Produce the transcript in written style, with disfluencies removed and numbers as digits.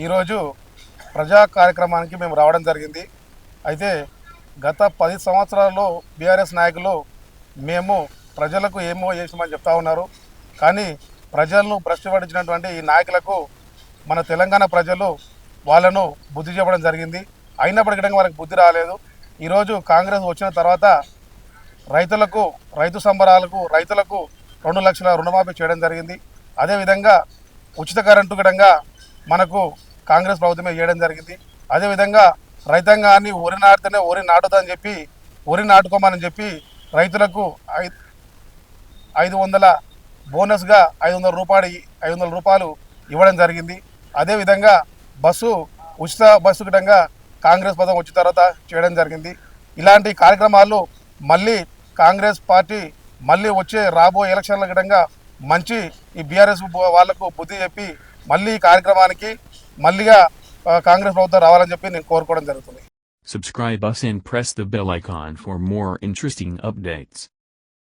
ఈరోజు ప్రజా కార్యక్రమానికి మేము రావడం జరిగింది. అయితే గత 10 సంవత్సరాల్లో బీఆర్ఎస్ నాయకులు మేము ప్రజలకు ఏమో చేసామని చెప్తా ఉన్నారు. కానీ ప్రజలను భ్రష్టు పట్టించినటువంటి ఈ నాయకులకు మన తెలంగాణ ప్రజలు వాళ్ళను బుద్ధి చెప్పడం జరిగింది. అయినప్పటికీ వాళ్ళకి బుద్ధి రాలేదు. ఈరోజు కాంగ్రెస్ వచ్చిన తర్వాత రైతు సంబరాలకు రైతులకు 2 లక్షల రుణమాఫీ చేయడం జరిగింది. అదేవిధంగా ఉచిత కరెంటు గిడంగా మనకు కాంగ్రెస్ ప్రభుత్వమే చేయడం జరిగింది. అదేవిధంగా రైతాంగాన్ని వరి నాటితేనే వరి నాటుదని చెప్పి వరి నాటుకోమని చెప్పి రైతులకు 500 బోనస్గా 500 రూపాయలు ఇవ్వడం జరిగింది. అదేవిధంగా ఉచిత బస్సు గిడంగా కాంగ్రెస్ పదం వచ్చిన తర్వాత చేయడం జరిగింది. ఇలాంటి కార్యక్రమాలు మళ్ళీ కాంగ్రెస్ పార్టీ మళ్ళీ వచ్చే రాబోయే ఎలక్షన్ల గిడంగా మంచి ఈ బీఆర్ఎస్ వాళ్లకు బుద్ధి చెప్పి మళ్ళీ ఈ కార్యక్రమానికి మళ్ళీగా కాంగ్రెస్ ప్రభుత్వం రావాలని చెప్పి నేను కోరుకోవడం జరుగుతుంది. Subscribe us and press the bell icon for more interesting updates.